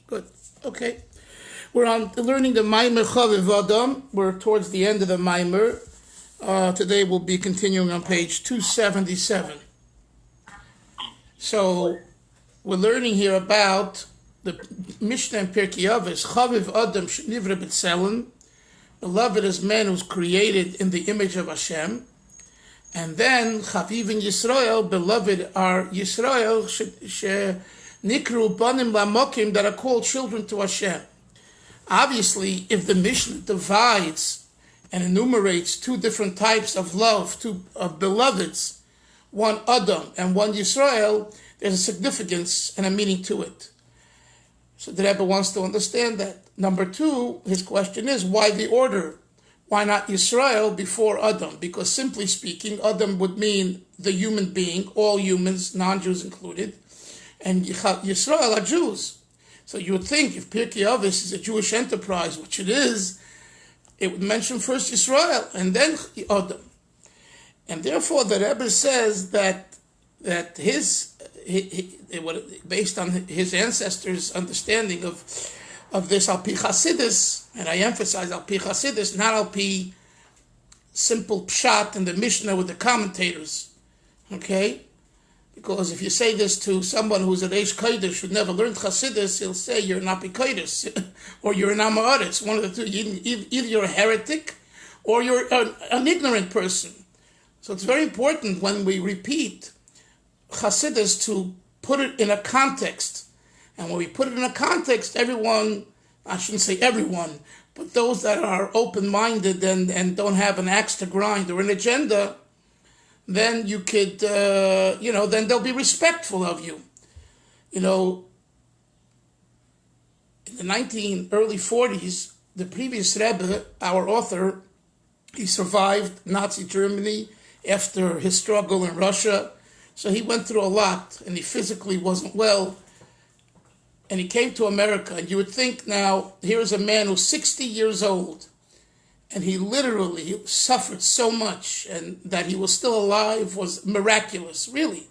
Good. Okay. We're on learning the Maamar Choviv Adam. We're towards the end of the Maamar. Today we'll be continuing on page 277. So we're learning here about the Mishnah and Pirkei Avos. Choviv Adam Shnivra B'Tselem. Beloved is man who's created in the image of Hashem. And then Chaviv in Yisrael, beloved are Yisrael Nikru Banim Lamokim, that are called children to Hashem. Obviously, if the Mishnah divides and enumerates two different types of love, of beloveds, one Adam and one Yisrael, there's a significance and a meaning to it. So the Rebbe wants to understand that. Number two, his question is, why the order? Why not Yisrael before Adam? Because simply speaking, Adam would mean the human being, all humans, non-Jews included, and Yisrael are Jews. So you would think if Pirkei Avos is a Jewish enterprise, which it is, it would mention first Yisrael and then Adam. And therefore the Rebbe says that based on his ancestors' understanding of this al pi Chasidus, and I emphasize al pi Chasidus, not al pi simple pshat in the Mishnah with the commentators, okay? Because if you say this to someone who's an Eish Kodesh who never learned Chasidus, he'll say you're an Api Kodesh or you're an Amaretz. One of the two. Either you're a heretic or you're an ignorant person. So it's very important when we repeat Chasidus to put it in a context. And when we put it in a context, everyone, I shouldn't say everyone, but those that are open-minded and don't have an axe to grind or an agenda, then you could, then they'll be respectful of you. You know, in the early 40s, the previous Rebbe, our author, he survived Nazi Germany after his struggle in Russia. So he went through a lot, and he physically wasn't well. And he came to America, and you would think now, here's a man who's 60 years old, and he literally suffered so much, and that he was still alive was miraculous, really.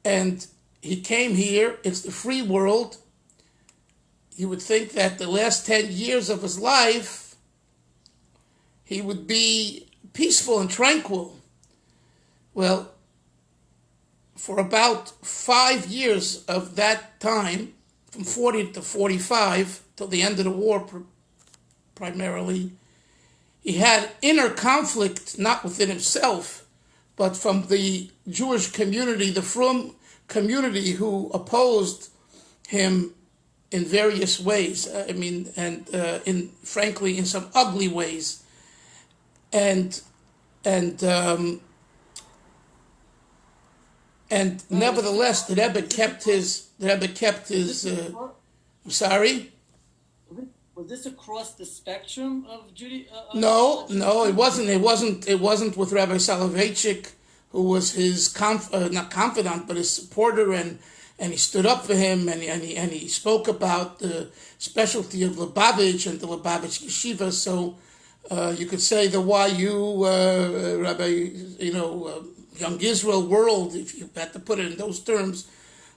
And he came here, it's the free world. You would think that the last 10 years of his life, he would be peaceful and tranquil. Well, for about 5 years of that time, from 40 to 45, till the end of the war primarily, he had inner conflict, not within himself, but from the Jewish community, the Frum community, who opposed him in various ways. Frankly, in some ugly ways. And nevertheless, the Rebbe kept his. I'm sorry. Was this across the spectrum of Judaism? No, it wasn't. It wasn't with Rabbi Soloveitchik, who was his not confidant, but his supporter, and he stood up for him, and he spoke about the specialty of Lubavitch and the Lubavitch yeshiva. So you could say the YU Rabbi, Young Israel world, if you had to put it in those terms,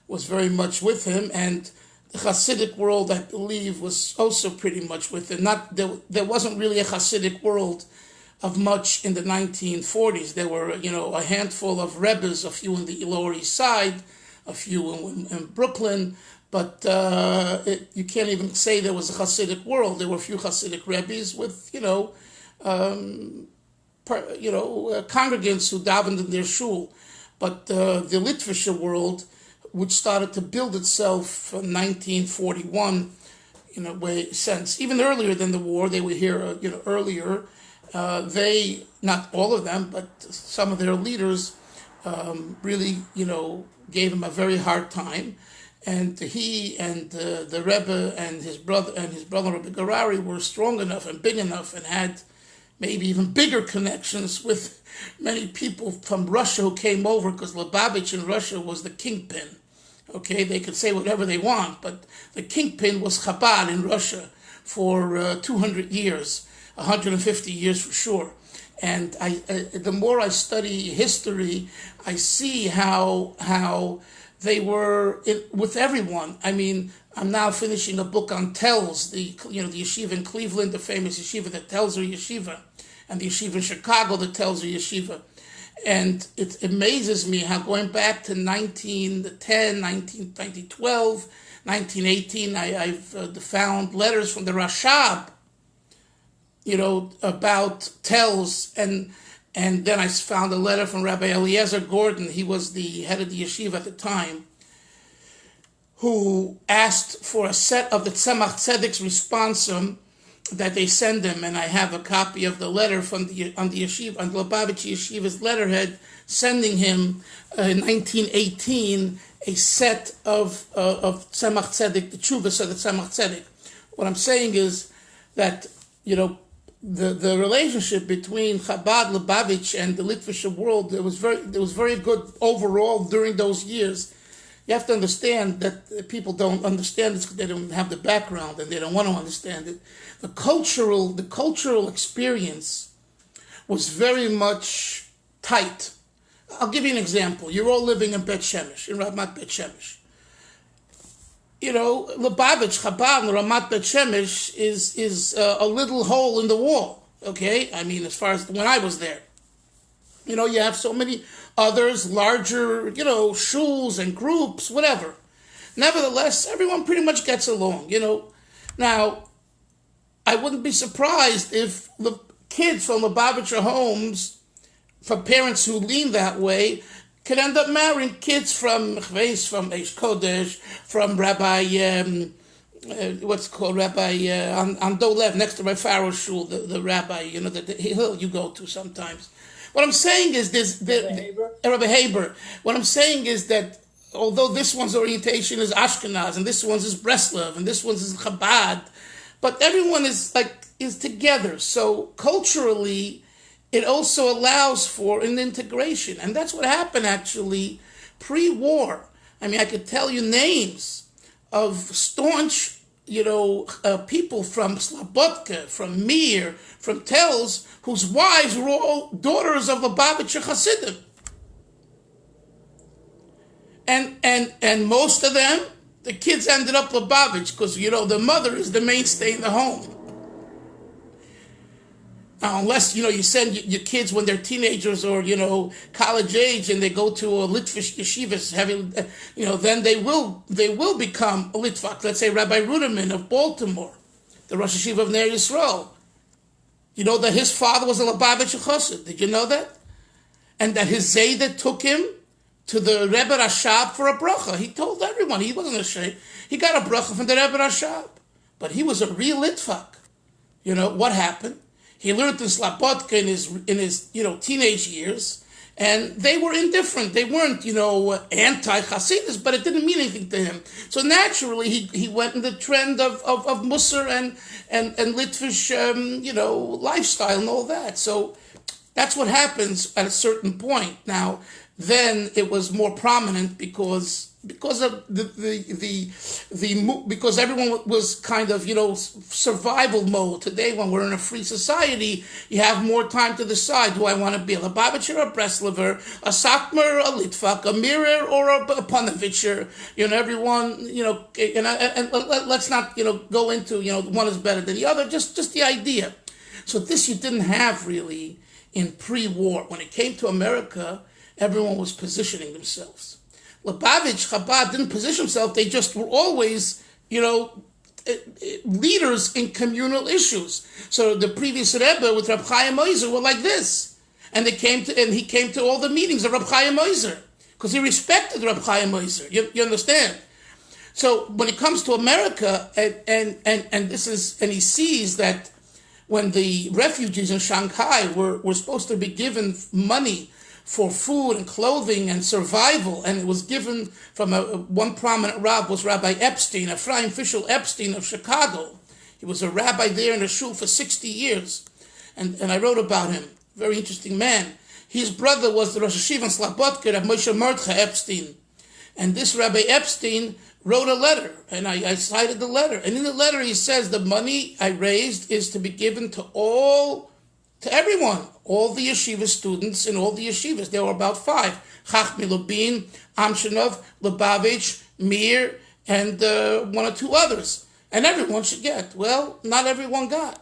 was very much with him, and the Hasidic world, I believe, was also pretty much with him. There wasn't really a Hasidic world of much in the 1940s. There were, a handful of Rebbes, a few in the Lower East Side, a few in Brooklyn, but you can't even say there was a Hasidic world. There were a few Hasidic Rebbes with, congregants who davened in their shul. But the Litvische world, which started to build itself from 1941, in a way, sense, even earlier than the war, they were here, earlier. They, not all of them, but some of their leaders, really, gave him a very hard time. And he and the Rebbe and his brother Rabbi Garari were strong enough and big enough and had maybe even bigger connections with many people from Russia who came over, because Lubavitch in Russia was the kingpin. Okay, they could say whatever they want, but the kingpin was Chabad in Russia for 200 years, 150 years for sure. And the more I study history, I see how They were with everyone. I mean, I'm now finishing a book on Telz, the yeshiva in Cleveland, the famous yeshiva, the Telzer yeshiva, and the yeshiva in Chicago, the Telzer yeshiva. And it amazes me how going back to 1910, 1912, 1918, I've found letters from the Rashab, about Telz, and then I found a letter from Rabbi Eliezer Gordon. He was the head of the yeshiva at the time, who asked for a set of the Tzemach Tzedek's responsum that they send him, and I have a copy of the letter on the yeshiva, on the Lubavitch Yeshiva's letterhead, sending him in 1918 a set of Tzemach Tzedek, the Chuvas of the Tzemach Tzedek. What I'm saying is that the relationship between Chabad, Lubavitch, and the Litvish world, it was very good overall during those years. You have to understand that people don't understand this because they don't have the background and they don't want to understand it. The cultural experience was very much tight. I'll give you an example. You're all living in Bet Shemesh, in Ramat Bet Shemesh. Lubavitch, Chabad, and Ramat Bet Shemesh is a little hole in the wall. Okay, I mean, as far as when I was there, you have so many others, larger, shuls and groups, whatever. Nevertheless, everyone pretty much gets along, Now, I wouldn't be surprised if the kids from Lubavitcher homes, from parents who lean that way, could end up marrying kids from Eish Kodesh, from Rabbi, Rabbi on Dolev, next to my Pharaoh Shul, the rabbi, the hill you go to sometimes. What I'm saying is Rabbi Haber. What I'm saying is that although this one's orientation is Ashkenaz, and this one's is Breslov, and this one's is Chabad, but everyone is together. So culturally, it also allows for an integration, and that's what happened actually pre-war. I mean, I could tell you names of staunch, people from Slobodka, from Mir, from Telz, whose wives were all daughters of Lubavitcher Hasidim. And most of them, the kids ended up Lubavitch because, the mother is the mainstay in the home. Now, unless, you send your kids when they're teenagers or, college age and they go to a Litvish yeshivas, then they will become a Litvak. Let's say Rabbi Ruderman of Baltimore, the Rosh Yeshiva of Ner Yisrael. You know that his father was a Lubavitcher Chassid. Did you know that? And that his Zayda took him to the Rebbe Rashab for a bracha. He told everyone. He wasn't ashamed. He got a bracha from the Rebbe Rashab. But he was a real Litvak. What happened? He learned in Slobodka in his teenage years, and they were indifferent. They weren't anti-Chasidus, but it didn't mean anything to him. So naturally, he went in the trend of Musar and Litvish lifestyle and all that. So that's what happens at a certain point. Now, then it was more prominent because of because everyone was kind of survival mode. Today, when we're in a free society, you have more time to decide: do I want to be a Lubavitcher or a Breslover, a Sakmer, a Litvak, a Mirer, or a Panovitcher? Everyone, and let's not go into one is better than the other. Just the idea. So this you didn't have really in pre-war. When it came to America, everyone was positioning themselves. Lubavitch, Chabad didn't position themselves. They just were always, leaders in communal issues. So the previous Rebbe with Reb Chaim Moiser were like this. And he came to all the meetings of Reb Chaim Moiser because he respected Reb Chaim Moiser. You understand? So when it comes to America, and he sees that when the refugees in Shanghai were supposed to be given money for food and clothing and survival, and it was given from one prominent Rav was Rabbi Epstein, Ephraim Fischel Epstein of Chicago. He was a rabbi there in a shul for 60 years, and I wrote about him. Very interesting man. His brother was the Rosh Yeshiva in Slobodka, Rav Moshe Mordechai Epstein, and this Rabbi Epstein wrote a letter, and I cited the letter, and in the letter he says the money I raised is to be given to all to everyone, all the yeshiva students in all the yeshivas. There were about 5. Chachmi Lubin, Amshinov, Lubavitch, Mir, and 1 or 2 others. And everyone should get. Well, not everyone got.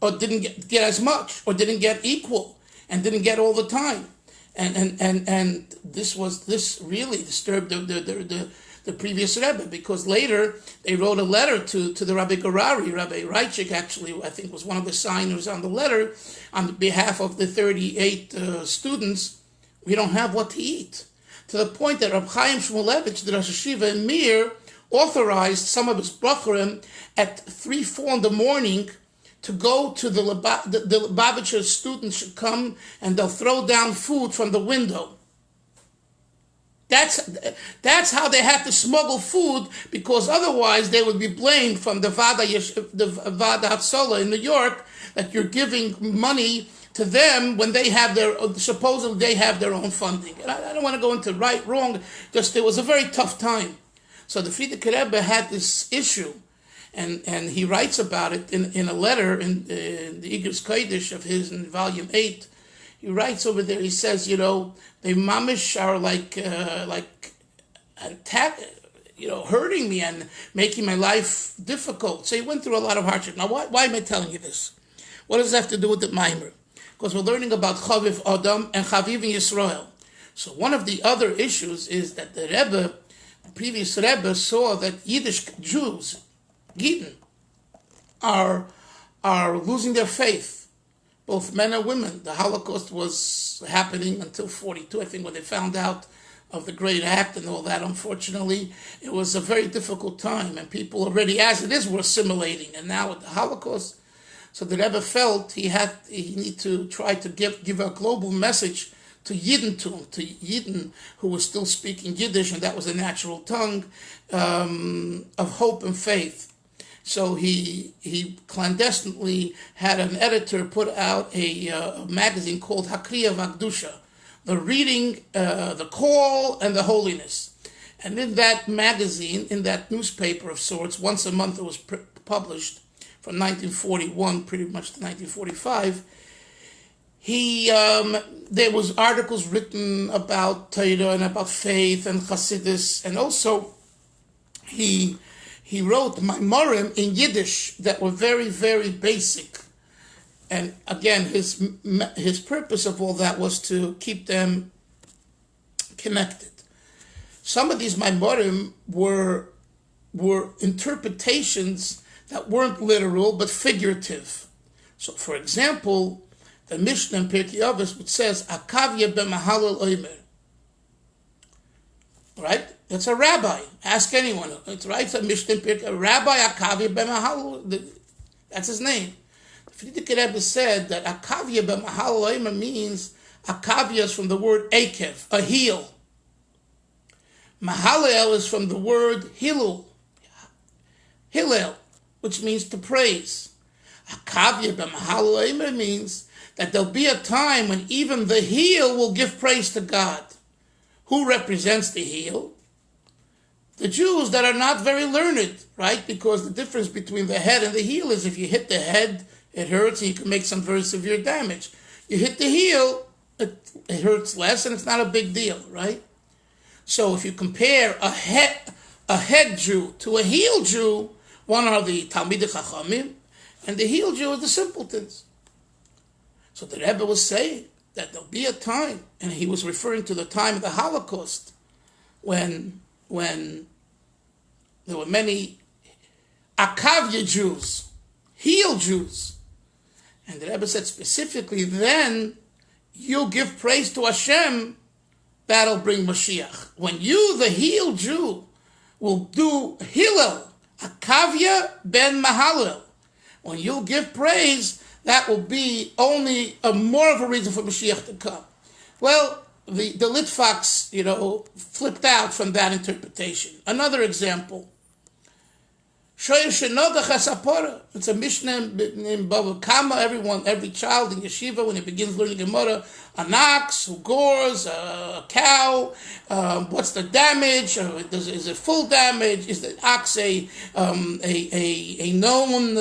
Or didn't get as much, or didn't get equal, and didn't get all the time. And this really disturbed the previous Rebbe, because later they wrote a letter to the Rabbi Garari. Rabbi Reichik actually, I think, was one of the signers on the letter on behalf of the 38 students. We don't have what to eat. To the point that Rabbi Chaim Shmulevich, the Rosh Hashiva in Mir, authorized some of his bracharim at 3-4 in the morning to go to the Lubavitcher students should come and they'll throw down food from the window. That's how they had to smuggle food, because otherwise they would be blamed from the Vada Hatzola in New York that you're giving money to them when they have supposedly they have their own funding. And I don't want to go into right, wrong, just it was a very tough time. So the Frierdiker Rebbe had this issue, and he writes about it in a letter in the Igros Kodesh of his in volume 8. He writes over there, he says, they mamish are like hurting me and making my life difficult. So he went through a lot of hardship. Now, why am I telling you this? What does that have to do with the Maamar? Because we're learning about Choviv Adam and Chaviv in Yisrael. So one of the other issues is that the previous Rebbe saw that Yiddish Jews, Yidden, are losing their faith. Both men and women. The Holocaust was happening until 1942, I think, when they found out of the Great Act and all that. Unfortunately, it was a very difficult time, and people already, as it is, were assimilating. And now with the Holocaust, so the Rebbe felt he needed to try to give a global message to Yidden who was still speaking Yiddish, and that was a natural tongue, of hope and faith. So he clandestinely had an editor put out a magazine called Hakriya Vagdusha, the reading, the call, and the holiness. And in that magazine, in that newspaper of sorts, once a month it was published from 1941 pretty much to 1945. There was articles written about Torah and about faith and Chasidus, and also he wrote Maamarim in Yiddish that were very, very basic. And again, his purpose of all that was to keep them connected. Some of these Maamarim were interpretations that weren't literal but figurative. So, for example, the Mishnah in Pirkei Avos, which says Akavya b'mahalal oimer. Right? That's a rabbi. Ask anyone. It's right. It's a Mishnah in Pirkei. Rabbi Akavya b'mahalal. That's his name. The Frierdiker Rebbe said that Akavya b'mahalal oimer means Akavya is from the word akev, a heel. Mahalel is from the word hilul, hillel, which means to praise. Akavya b'mahalal oimer means that there'll be a time when even the heel will give praise to God. Who represents the heel? The Jews that are not very learned, right? Because the difference between the head and the heel is if you hit the head, it hurts and you can make some very severe damage. You hit the heel, it hurts less and it's not a big deal, right? So if you compare a head Jew to a heel Jew, one are the Talmidei Chachamim, and the heel Jew is the simpletons. So the Rebbe was saying that there'll be a time, and he was referring to the time of the Holocaust, when there were many Akavya Jews, heel Jews. And the Rebbe said specifically, then you'll give praise to Hashem, that'll bring Mashiach. When you, the heel Jew, will do Hillel, Akavya ben Mahalel, when you'll give praise, that will be only more of a reason for Mashiach to come. Well, the Litvaks, flipped out from that interpretation. Another example. It's a Mishnah in Bava Kama. Every child in yeshiva, when he begins learning Gemara, an ox who gores, a cow. What's the damage? Is it full damage? Is the ox a known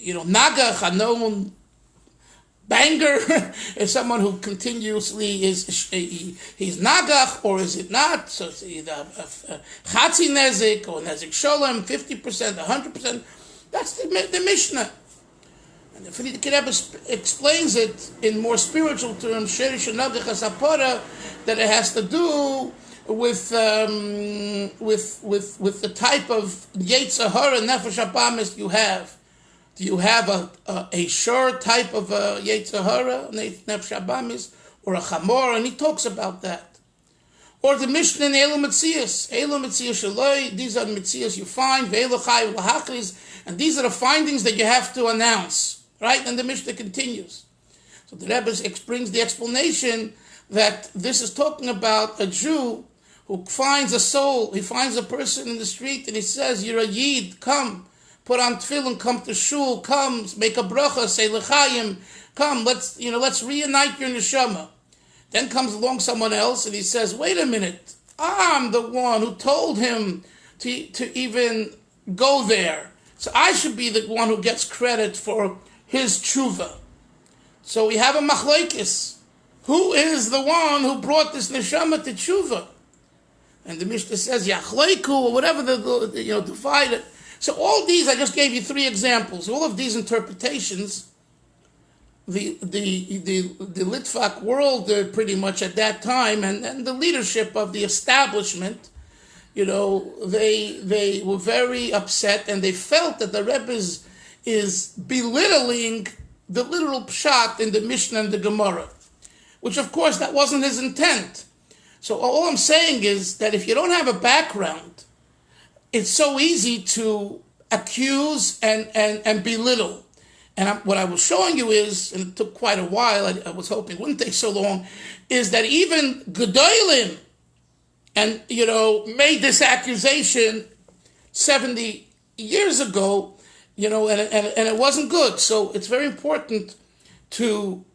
nagach, a known banger? Is someone who continuously he's nagach, or is it not? So it's either chatzi nezik or nezik sholem, 50%, 100%. That's the Mishnah. And the Frierdiker Rebbe explains it in more spiritual terms, sherish nagach asapora, that it has to do with the type of Yetzer Hara Nefesh Abamis you have. Do you have a sure type of Yetzer Hara Nefesh Abamis, or a Chamor? And he talks about that. Or the Mishnah in Elu Metzias. Elu Metzias Shaloi, these are the Metzias you find, Ve'elu Chai V'Lachris, and these are the findings that you have to announce. Right? And the Mishnah continues. So the Rebbe brings the explanation that this is talking about a Jew who finds a soul, he finds a person in the street and he says, you're a Yid, come, put on tefillin, come to shul, come, make a bracha, say l'chaim, come, let's reunite your neshama. Then comes along someone else and he says, wait a minute, I'm the one who told him to even go there. So I should be the one who gets credit for his tshuva. So we have a machlokes. Who is the one who brought this neshama to tshuva? And the Mishnah says, Yachleiku, or whatever divide it. So all these, I just gave you 3 examples. All of these interpretations, the Litvak world pretty much at that time, and the leadership of the establishment, they were very upset, and they felt that the Rebbe is belittling the literal pshat in the Mishnah and the Gemara, which of course that wasn't his intent. So all I'm saying is that if you don't have a background, it's so easy to accuse and belittle. And what I was showing you is, and it took quite a while, I was hoping it wouldn't take so long, is that even Gedolim made this accusation 70 years ago, and it wasn't good. So it's very important to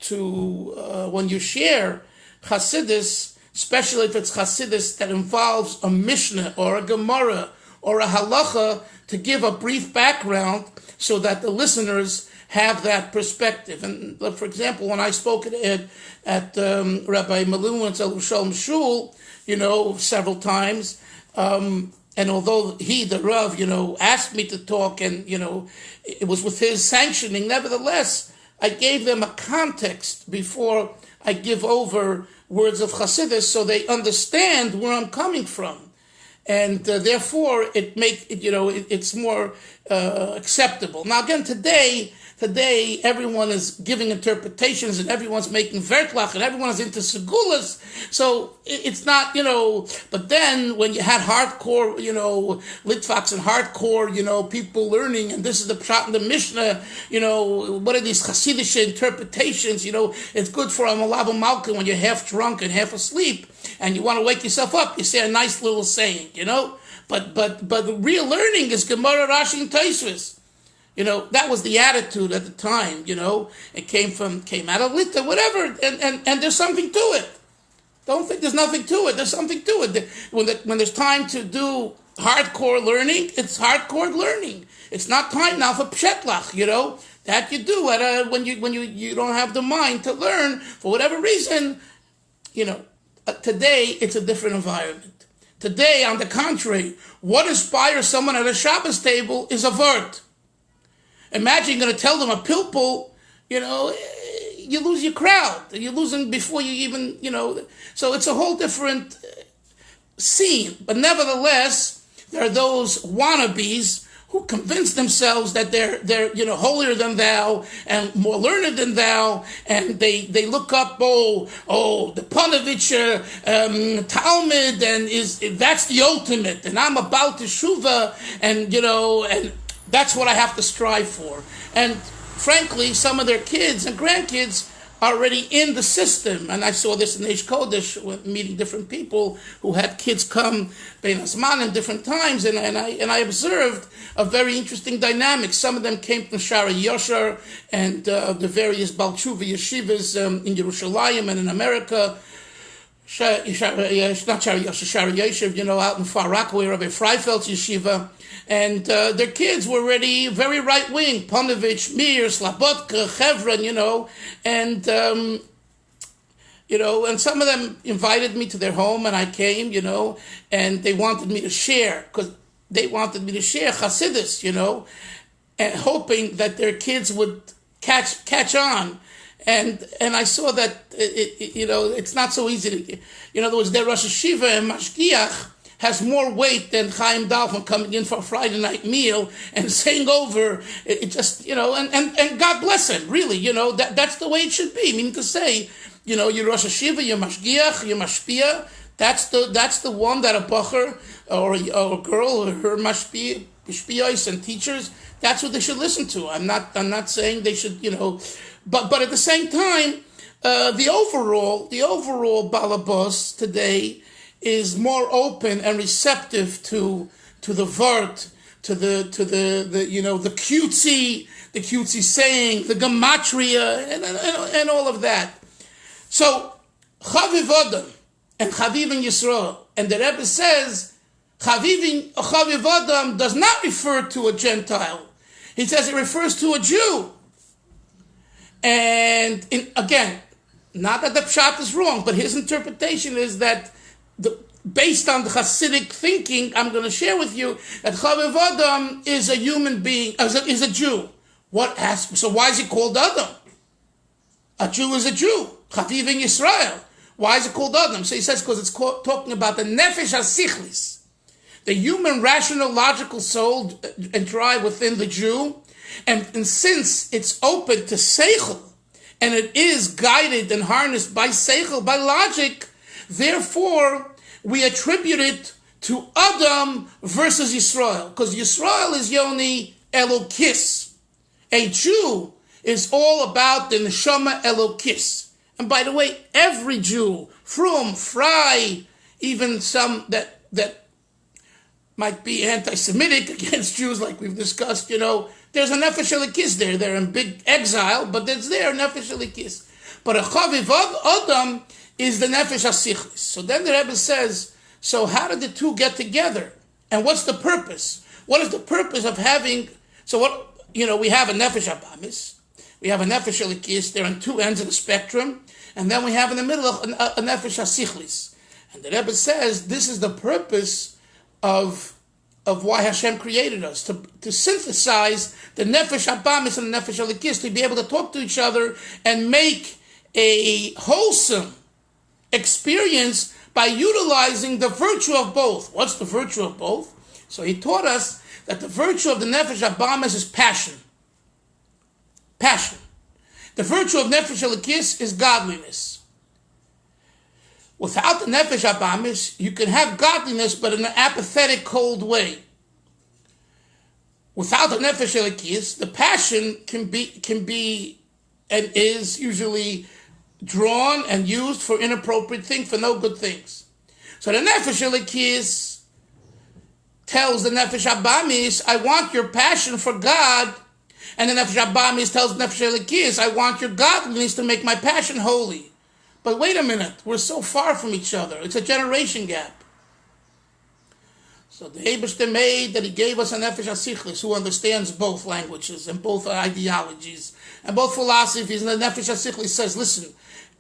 when you share Chasidus, especially if it's Chasidus that involves a Mishnah or a Gemara or a Halacha, to give a brief background so that the listeners have that perspective. And for example, when I spoke at Rabbi Maluman's Shalom Shul, several times, and although the Rav, asked me to talk, and, it was with his sanctioning, nevertheless, I gave them a context before I give over words of Chasidus, so they understand where I'm coming from, and therefore it's more acceptable. Now again, today everyone is giving interpretations, and everyone's making vertlach, and everyone is into segulas. So it's not, but then when you had hardcore, Litvaks and hardcore, people learning, and this is the pshat in the Mishnah, what are these Hasidic interpretations? It's good for a Malava Malka when you're half drunk and half asleep, and you want to wake yourself up, you say a nice little saying, But the real learning is Gemara, Rashi, and Tosfos. That was the attitude at the time, it came out of Lita, whatever, and there's something to it. Don't think there's nothing to it. There's something to it. When there's time to do hardcore learning, it's hardcore learning. It's not time now for pshetlach, that you do when you don't have the mind to learn for whatever reason. Today it's a different environment. Today, on the contrary, what inspires someone at a Shabbos table is a word. Imagine you're going to tell them a pilpul, you lose your crowd. You're losing before you even, So it's a whole different scene. But nevertheless, there are those wannabes who convince themselves that they're holier than thou and more learned than thou, and they look up the Panovich Talmud, and that's the ultimate, and I'm about to shuva, and and that's what I have to strive for. And frankly, some of their kids and grandkids are already in the system. And I saw this in Eish Kodesh, meeting different people who had kids come Bein Asman in different times. And I observed a very interesting dynamic. Some of them came from Shara Yosher and the various Baal Tshuva yeshivas in Yerushalayim and in America. not Shari Yeshiv, out in Far Rockaway, Rabbi Freifeld's yeshiva, and their kids were already very right wing, Ponovich, Mir, Slabotka, Chevron, and and some of them invited me to their home, and I came, and they wanted me to share Chasidus, and hoping that their kids would catch on. And I saw that it's not so easy to, in other words, their Rosh Hashiva and Mashgiach has more weight than Chaim Dalfin coming in for a Friday night meal and saying over it just, and God bless him, really, that's the way it should be. Meaning to say, your Rosh Hashiva, your Mashgiach, your Mashpia, that's the one that a bacher or a girl or her Mashpiyos and teachers, that's what they should listen to. I'm not saying they should, but at the same time, the overall balabos today is more open and receptive to the vert, to the cutesy saying, the gematria, and all of that. So Choviv Adam and Chaviv in Yisrael, and the Rebbe says Choviv Adam does not refer to a Gentile. He says it refers to a Jew. And again, not that the pshat is wrong, but his interpretation is that based on the Hasidic thinking, I'm going to share with you that Choviv Adam is a human being, is a Jew. So why is he called Adam? A Jew is a Jew. Chaviv in Yisrael. Why is it called Adam? So he says because it's talking about the nefesh hasichlis, the human, rational, logical soul and drive within the Jew. And since it's open to seichel, and it is guided and harnessed by seichel, by logic, therefore we attribute it to Adam versus Yisrael, because Yisrael is Yoni Elokis. A Jew is all about the neshama Elokis. And by the way, every Jew, from Fry, even some that might be anti-Semitic against Jews, like we've discussed, there's a nefesh elikis there. They're in big exile, but there's there nefesh elikis. But a chaviv adam is the nefesh hasichlis. So then the Rebbe says, so how did the two get together? And what's the purpose? What is the purpose of having, we have a nefesh abamis, we have a nefesh elikis, they're on two ends of the spectrum, and then we have in the middle a nefesh hasichlis. And the Rebbe says, this is the purpose of why Hashem created us, to synthesize the nefesh abamis and the nefesh elikis, to be able to talk to each other and make a wholesome experience by utilizing the virtue of both. What's the virtue of both? So he taught us that the virtue of the nefesh abamis is passion. Passion. The virtue of nefesh elikis is godliness. Without the nefesh abamis, you can have godliness, but in an apathetic, cold way. Without the nefesh elikis, the passion can be and is usually drawn and used for inappropriate things, for no good things. So the nefesh elikis tells the nefesh abamis, I want your passion for God, and the nefesh abamis tells the nefesh elikis, I want your godliness to make my passion holy. But wait a minute, we're so far from each other. It's a generation gap. So the Eibishter made that he gave us a nefesh hasichlis who understands both languages and both ideologies and both philosophies. And the nefesh hasichlis says, listen,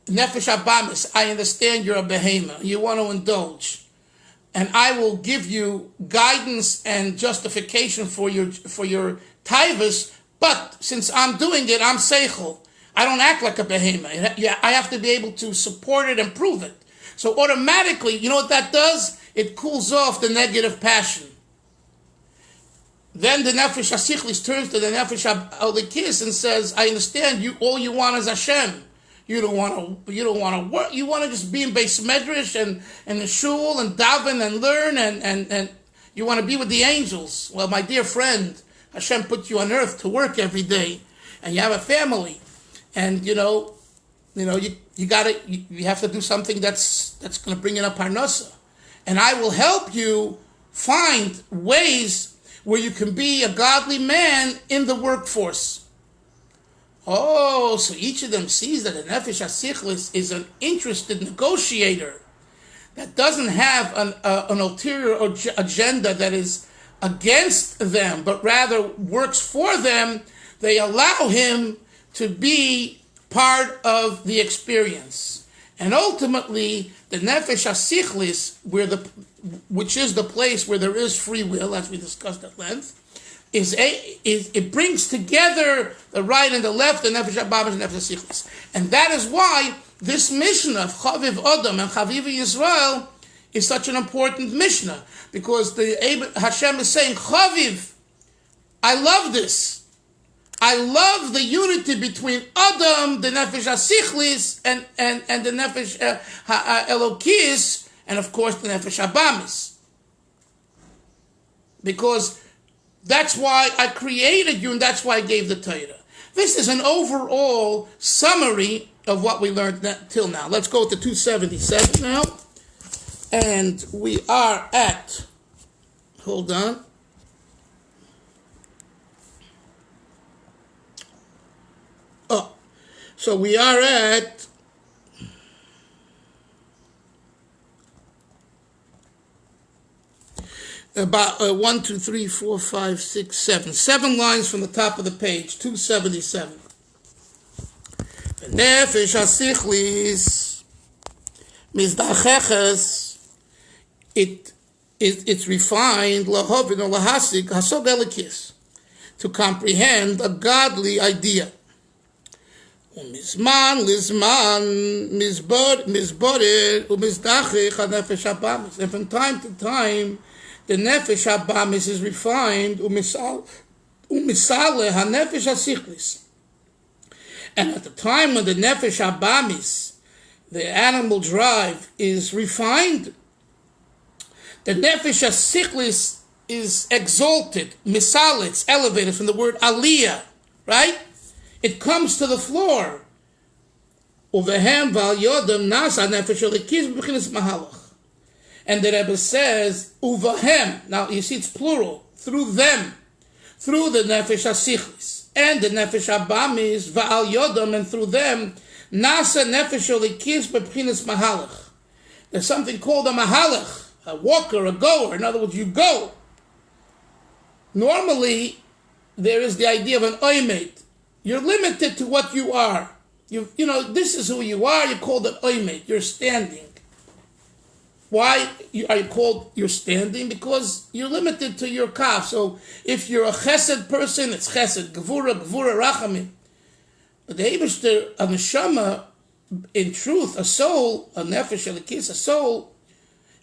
nefesh abamis, I understand you're a behemoth. You want to indulge. And I will give you guidance and justification for your taivas, but since I'm doing it, I'm seichel. I don't act like a behemoth. I have to be able to support it and prove it. So automatically, you know what that does? It cools off the negative passion. Then the nefesh hasichlis turns to the nefesh elikis and says, I understand you. All you want is Hashem. You don't want to work. You want to just be in Beis Medrash and the shul and daven and learn and you want to be with the angels. Well, my dear friend, Hashem put you on earth to work every day, and you have a family, and you have to do something that's going to bring in a parnasa, and I will help you find ways where you can be a godly man in the workforce. Oh, so each of them sees that the nefesh hasichlis is an interested negotiator. that doesn't have an ulterior agenda that is against them, but rather works for them, they allow him to be part of the experience. And ultimately, the nefesh hasichlis, which is the place where there is free will, as we discussed at length, it brings together the right and the left, the nefesh habamis and nefesh hasichlis. And that is why this Mishnah of Choviv Odom and Chaviv Yisrael is such an important Mishnah, because Hashem is saying, Choviv, I love this. I love the unity between Adam, the Nefesh HaSichlis, and the Nefesh HaElokis, and of course the Nefesh Habamis. Because that's why I created you, and that's why I gave the Torah. This is an overall summary of what we learned till now. Let's go to 277 now. And we are at, hold on. So we are at about 1, 2, 3, 4, 5, 6, 7. 7 lines from the top of the page, 277. Nefesh hasichlis mizdacheches, it's refined lahovin or lahasik hasog elikis, to comprehend a godly idea. Umizman lizman mizborer umizdachich hanefesh habamis, and from time to time the nefesh habamis is refined umisale hanefesh hasichlis. And at the time when the nefesh habamis, the animal drive, is refined, the nefesh hasichlis is exalted, misal, it's elevated from the word aliyah, right? It comes to the floor. Uvehem val yodem nasa nefesh elikis b'chinas mahalach. And the Rebbe says, uvahem, now you see it's plural, through them, through the nefesh hasichlis, and the nefesh habamis, va'al yodam, and through them, nasa nefesh elikis b'chinas mahalach. There's something called a mahalach, a walker, a goer. In other words, you go. Normally, there is the idea of an oimet. You're limited to what you are. You know, this is who you are. You're called an oimet. You're standing. Why are you called you're standing? Because you're limited to your kaf. So if you're a chesed person, it's chesed, gevura, rachamim. But the Eibishter, a neshama, in truth, a soul, a nefesh elikis, a soul,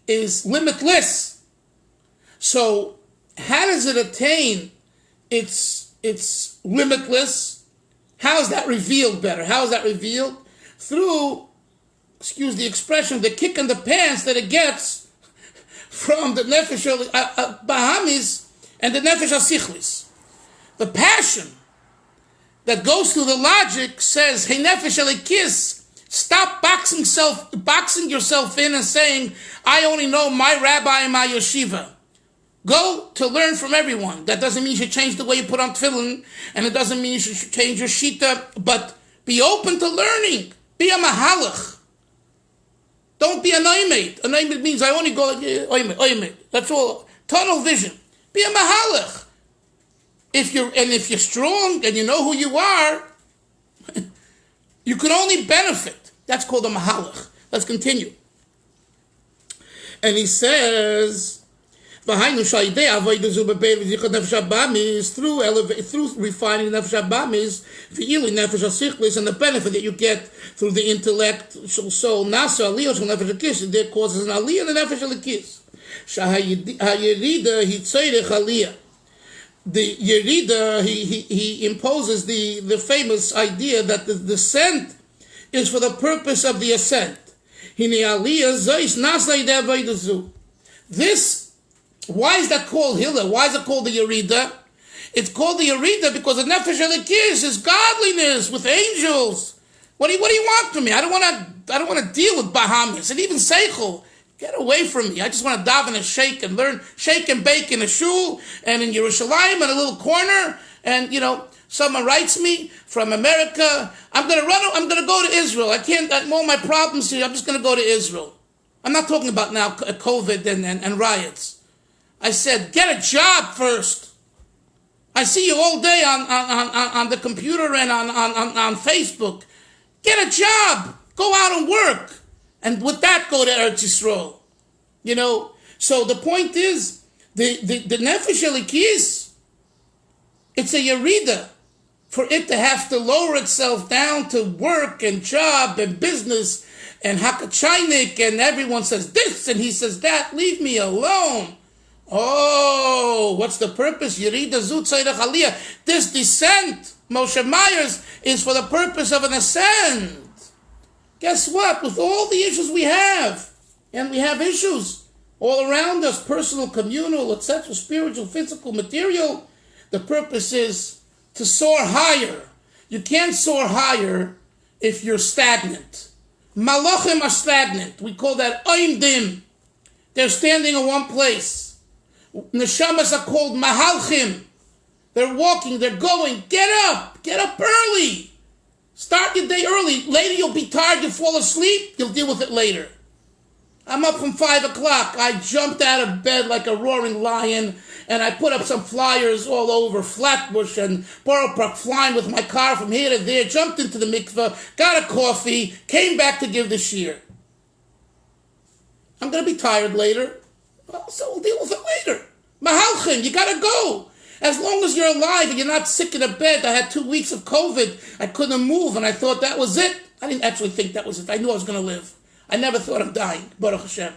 is limitless. So how does it attain its limitless? How is that revealed better? How is that revealed? Through, excuse the expression, the kick in the pants that it gets from the nefesh bahamis and the nefesh hasichlis. The passion that goes through the logic says, hey nefesh elikis, stop boxing yourself in and saying, I only know my rabbi and my yeshiva. Go to learn from everyone. That doesn't mean you should change the way you put on tefillin, and it doesn't mean you should change your shita, but be open to learning. Be a mahalach. Don't be an oimet. An oimet means I only go oimet. That's all. Tunnel vision. Be a mahalach. If you're strong and you know who you are, you can only benefit. That's called a mahalach. Let's continue. And he says, through refining nefesh habamis, nefesh hasichlis, and the benefit that you get through the intellectual soul, nasa aliyah shel nefesh elikis, there causes an aliyah in the nefesh elikis. Shahayerida hitzorech aliyah. The yerida, he imposes the famous idea that the descent is for the purpose of the ascent. This, why is that called Hillel? Why is it called the Yerida? It's called the Yerida because the Nefesh Elikis is godliness with angels. What do you want from me? I don't want to deal with Bahamas and even Seichel. Get away from me. I just want to daven and shake and learn, shake and bake in a shul and in Yerushalayim in a little corner. And someone writes me from America. I'm going to go to Israel. I can't. All my problems here. I'm just going to go to Israel. I'm not talking about now COVID and riots. I said, get a job first. I see you all day on the computer and on Facebook. Get a job. Go out and work. And with that, go to Eretz Yisrael. You know, so the point is, the Nefesh Elikis, it's a yerida. For it to have to lower itself down to work and job and business and hakachainik, and everyone says this and he says that, leave me alone. Oh, what's the purpose? Yerida Zut Tzedach Aliyah. This descent, Moshe Myers, is for the purpose of an ascent. Guess what? With all the issues we have, and we have issues all around us, personal, communal, etc., spiritual, physical, material, the purpose is to soar higher. You can't soar higher if you're stagnant. Malachim are stagnant. We call that oimdim. They're standing in one place. Neshamas are called mahalchim. They're walking, they're going. Get up early. Start your day early. Later you'll be tired, you'll fall asleep, you'll deal with it later. I'm up from 5 o'clock. I jumped out of bed like a roaring lion, and I put up some flyers all over Flatbush and Borough Park, flying with my car from here to there, jumped into the mikveh, got a coffee, came back to give the shiur. I'm going to be tired later, well, so we'll deal with it later. Mahalchim, you got to go. As long as you're alive and you're not sick in a bed. I had 2 weeks of COVID. I couldn't move, and I thought that was it. I didn't actually think that was it. I knew I was going to live. I never thought of dying, Baruch Hashem.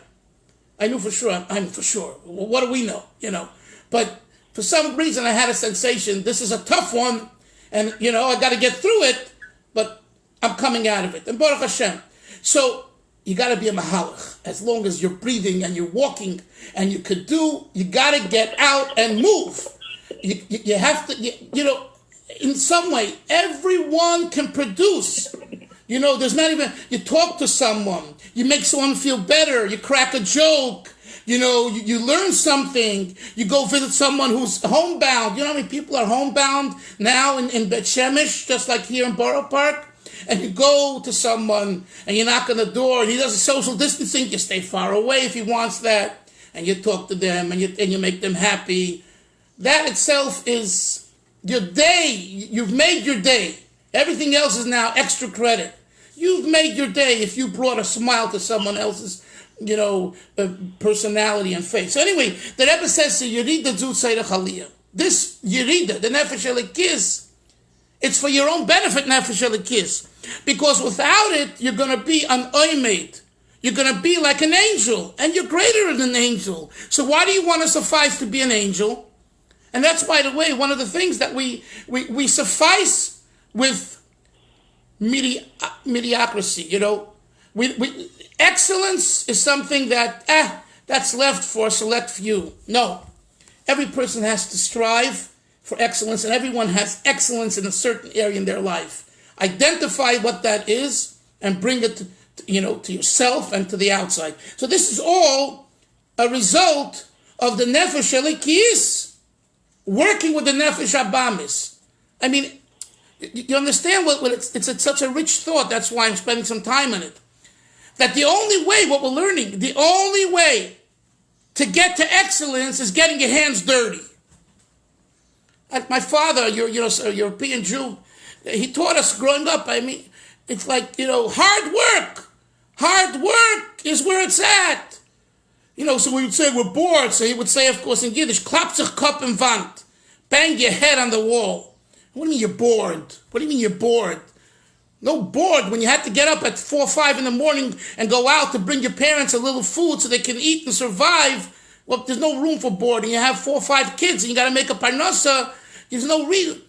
I knew for sure, I'm for sure. Well, what do we know, you know? But for some reason, I had a sensation, this is a tough one, and, you know, I got to get through it, but I'm coming out of it. And Baruch Hashem. So, you got to be a mahalach. As long as you're breathing and you're walking and you could do, you got to get out and move. You have to, you know, in some way, everyone can produce. You know, there's not even, you talk to someone, you make someone feel better, you crack a joke, you know, you learn something, you go visit someone who's homebound. You know how many people are homebound now in Bet Shemesh, just like here in Borough Park? And you go to someone and you knock on the door and he does a social distancing, you stay far away if he wants that, and you talk to them and you make them happy. That itself is your day. You've made your day. Everything else is now extra credit. You've made your day if you brought a smile to someone else's, you know, personality and face. So anyway, the Rebbe says, Yerida Zut Tzedach Aliyah. This Yerida, the Nefesh Elikis, it's for your own benefit, Nefesh Elikis. Because without it, you're going to be an oimed. You're going to be like an angel. And you're greater than an angel. So why do you want to suffice to be an angel? And that's, by the way, one of the things that we suffice with mediocrity, you know. Excellence is something that, that's left for a select few. No. Every person has to strive for excellence, and everyone has excellence in a certain area in their life. Identify what that is and bring it to yourself and to the outside. So this is all a result of the Nefesh Elikis working with the Nefesh Abamis. I mean, you understand what it's such a rich thought. That's why I'm spending some time on it. That the only way, what we're learning, the only way to get to excellence is getting your hands dirty. Like my father, a European Jew, he taught us growing up. I mean, it's like, hard work. Hard work is where it's at. So we would say we're bored. So he would say, of course, in Yiddish, klap sich Kopf in Wand. Bang your head on the wall. What do you mean you're bored? What do you mean you're bored? No bored when you had to get up at 4 or 5 in the morning and go out to bring your parents a little food so they can eat and survive. Well, there's no room for boredom. You have 4 or 5 kids and you got to make a parnasa. There's no reason.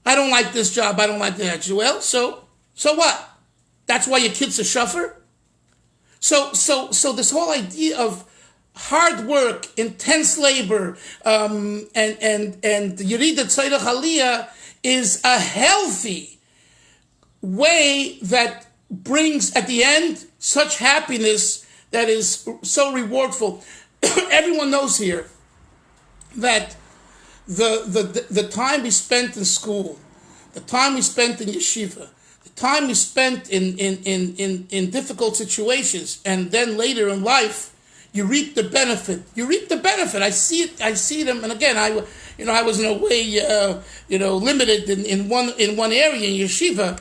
I don't like this job. I don't like that. Well, so what? That's why your kids are shuffer? So this whole idea of hard work, intense labor, and Yerida Tzedach Aliyah is a healthy way that brings at the end such happiness that is so rewardful. Everyone knows here that the time we spent in school, the time we spent in yeshiva, the time you spent in difficult situations, and then later in life, you reap the benefit. You reap the benefit. I see it. I see them. And again, I was in a way, limited in one area in yeshiva,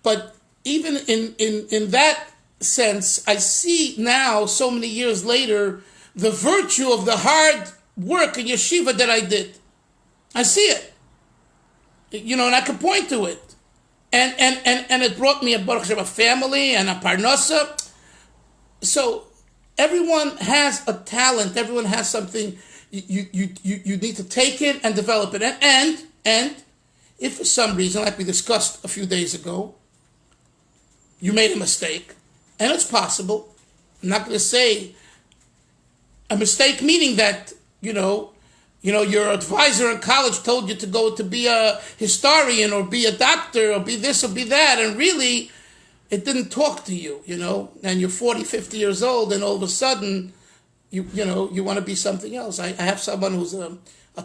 But even in that sense, I see now, so many years later, the virtue of the hard work in yeshiva that I did. I see it. And I can point to it. And it brought me a Baruch Hashem, a family and a parnasa. So everyone has a talent. Everyone has something. You need to take it and develop it. And if for some reason, like we discussed a few days ago, you made a mistake, and it's possible. I'm not going to say a mistake, meaning that your advisor in college told you to go to be a historian or be a doctor or be this or be that, and really it didn't talk to you, and you're 40, 50 years old, and all of a sudden you want to be something else. I have someone who's a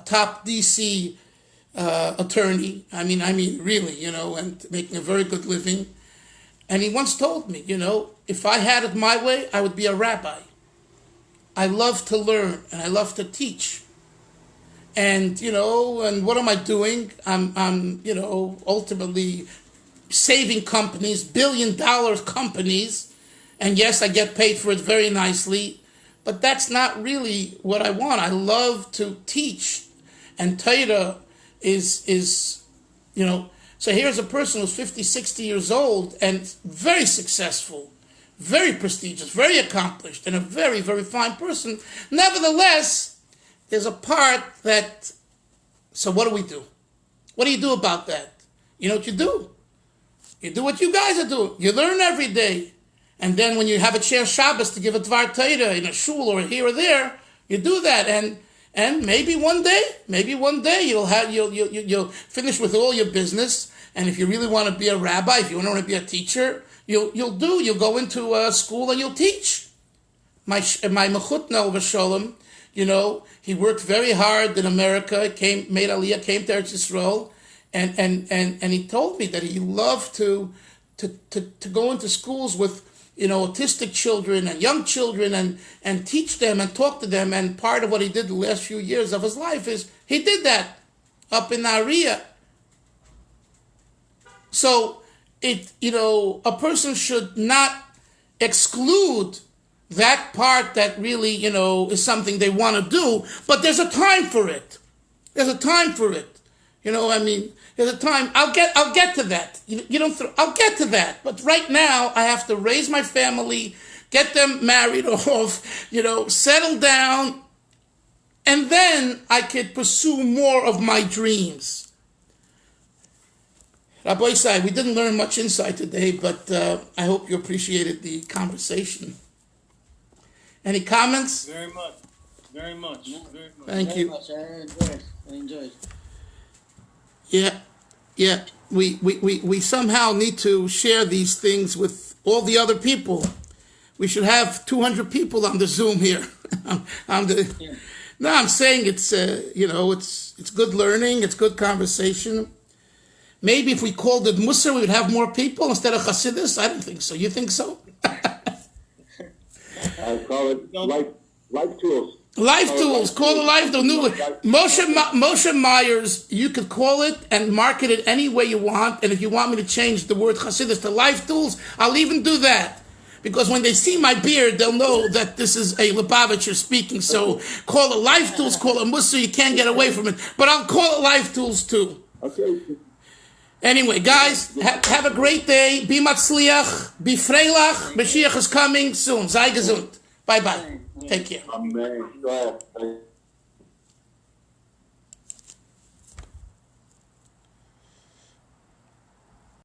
top DC attorney. I mean really, and making a very good living. And he once told me, if I had it my way, I would be a rabbi. I love to learn and I love to teach. And, and what am I doing? I'm ultimately saving companies, billion-dollar companies. And yes, I get paid for it very nicely. But that's not really what I want. I love to teach. And Torah is so here's a person who's 50, 60 years old and very successful, very prestigious, very accomplished, and a very, very fine person. Nevertheless, there's a part that, so what do we do? What do you do about that? You know what you do? You do what you guys are doing. You learn every day. And then when you have a chance Shabbos to give a Dvar Torah in a shul or here or there, you do that. And maybe one day you'll finish with all your business. And if you really want to be a rabbi, if you want to be a teacher, you'll go into a school and you'll teach. My mechutna v'sholem, he worked very hard in America, made aliyah, came to Eretz Yisrael, and he told me that he loved to go into schools with autistic children and young children and teach them and talk to them. And part of what he did the last few years of his life is he did that up in Nariya. So a person should not exclude that part that really, is something they want to do, but there's a time for it. There's a time for it. There's a time. I'll get to that. I'll get to that. But right now, I have to raise my family, get them married off, settle down, and then I could pursue more of my dreams. Rabbi Isai, we didn't learn much insight today, but I hope you appreciated the conversation. Any comments? Very much. Very much. Thank you. I enjoyed. Yeah. We somehow need to share these things with all the other people. We should have 200 people on the Zoom here. No, I'm saying it's it's good learning, it's good conversation. Maybe if we called it Musar, we would have more people instead of Chasidus. I don't think so. You think so? I call it life tools. Life tools. Call it life tools. Moshe Myers, you could call it and market it any way you want. And if you want me to change the word Chasidus to life tools, I'll even do that. Because when they see my beard, they'll know that this is a Lubavitcher speaking. So call it life tools, call it Musar. You can't get away from it. But I'll call it life tools too. Okay. Anyway, guys, have a great day. Be matzliach, be freilach. Mashiach is coming soon. Sei gesund. Bye-bye. Take care. Amen.